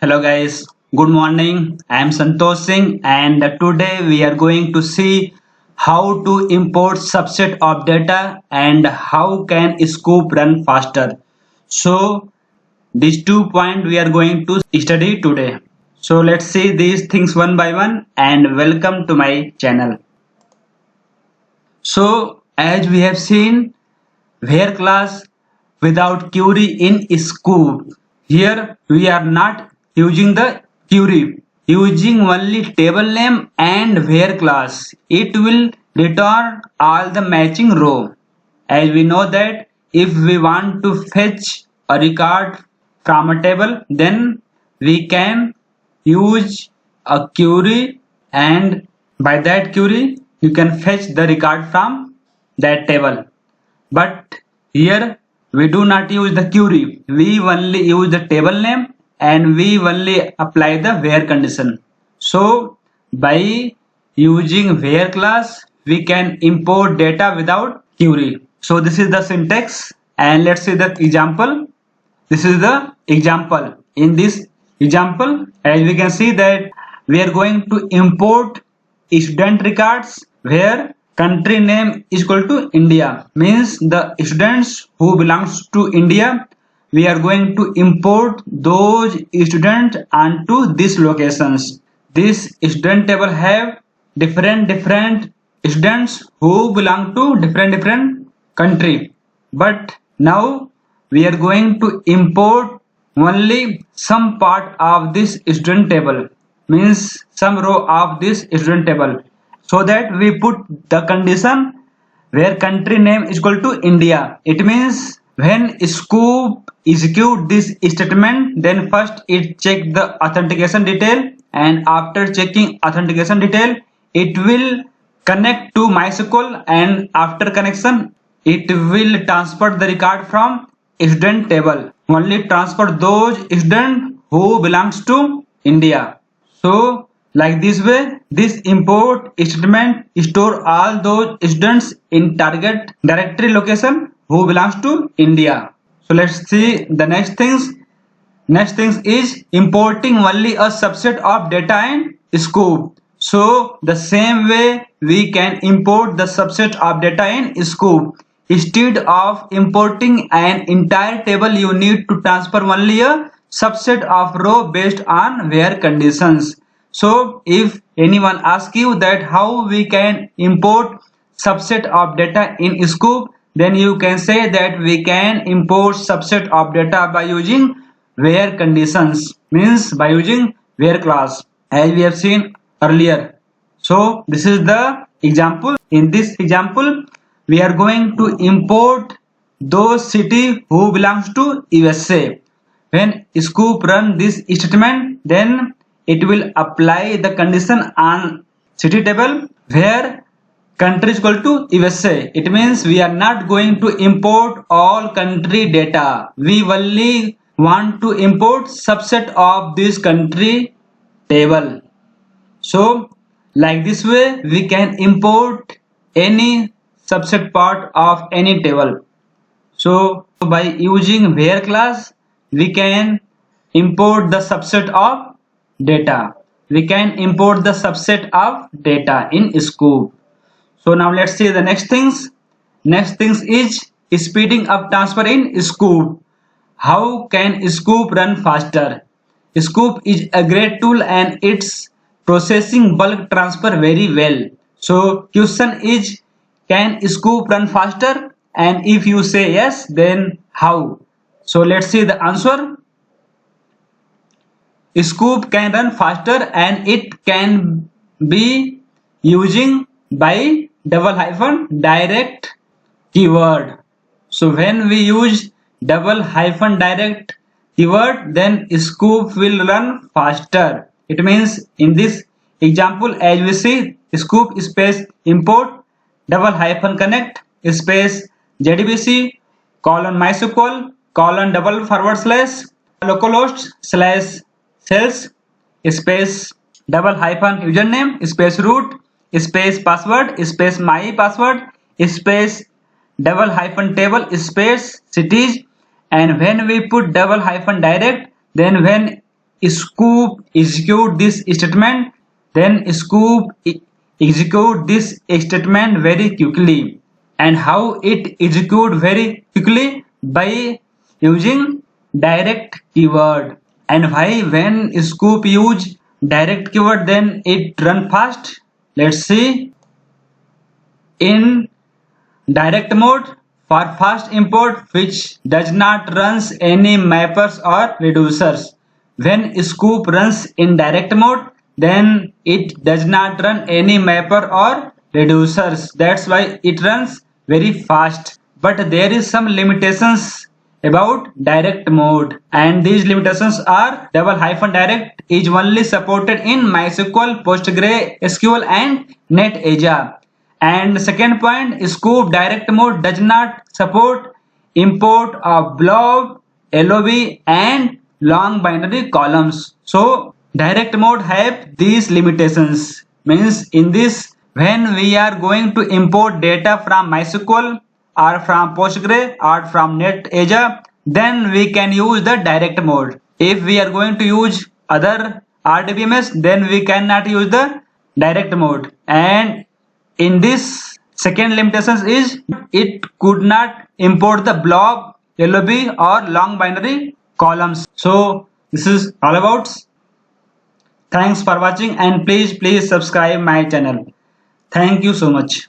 Hello guys, good morning. I am Santosh Singh and today we are going to see how to import subset of data and how can Scoop run faster. So these 2 points we are going to study today. So let's see these things one by one and welcome to my channel. So as we have seen where class without query in Scoop. Here we are not using the query, using only table name and where class. It will return all the matching row. As we know that if we want to fetch a record from a table, then we can use a query, and by that query you can fetch the record from that table. But here we do not use the query. We only use the table name and we only apply the where condition. So by using where class we can import data without query. So this is the syntax and let's see the example. This is the example. In this example, as we can see that we are going to import student records where country name is equal to India, means the students who belongs to India, we are going to import those students onto these locations. This student table have different students who belong to different country, but now we are going to import only some part of this student table, means some row of this student table, so that we put the condition where country name is equal to India. It means when Scoop execute this statement, then first it check the authentication detail, and after checking authentication detail it will connect to MySQL, and after connection it will transfer the record from student table. Only transfer those students who belongs to India. So like this way, this import statement store all those students in target directory location who belongs to India. So let's see the next things. Next thing is importing only a subset of data in Scoop. So the same way we can import the subset of data in Scoop. Instead of importing an entire table, you need to transfer only a subset of row based on where conditions. So if anyone asks you that how we can import subset of data in Scoop, then you can say that we can import subset of data by using where conditions, means by using where class, as we have seen earlier. So this is the example. In this example we are going to import those city who belongs to USA. When Scoop run this statement, then it will apply the condition on city table where country is equal to USA. It means we are not going to import all country data. We only want to import subset of this country table. So like this way we can import any subset part of any table. So by using where class we can import the subset of data. We can import the subset of data in Scoop. So now let's see the next things. Next things is speeding up transfer in Scoop. How can Scoop run faster? Scoop is a great tool and it's processing bulk transfer very well. So question is, can Scoop run faster? And if you say yes, then how? So let's see the answer. Scoop can run faster and it can be using by double hyphen direct keyword. So when we use double hyphen direct keyword, then Scoop will run faster. It means in this example, as we see, Scoop space import double hyphen connect space JDBC colon MySQL colon double forward slash localhost slash sales space double hyphen username space root space password space my password space double hyphen table space cities, and when we put double hyphen direct, then when scoop execute this statement, then scoop execute this statement very quickly. And how it execute very quickly? By using direct keyword. And why when scoop use direct keyword then it run fast? Let's see. In direct mode, for fast import which does not runs any mappers or reducers. When scoop runs in direct mode, then it does not run any mapper or reducers. That's why it runs very fast. But there is some limitations about direct mode, and these limitations are double hyphen direct is only supported in MySQL, PostgreSQL and NetAsia. And second point, scoop direct mode does not support import of blob, LOB and long binary columns. So direct mode have these limitations. Means in this, when we are going to import data from MySQL or from Postgre or from NetAsia, then we can use the direct mode. If we are going to use other RDBMS, then we cannot use the direct mode. And in this second limitations is it could not import the blob, LOB or long binary columns. So this is all about. Thanks for watching and please subscribe my channel. Thank you so much.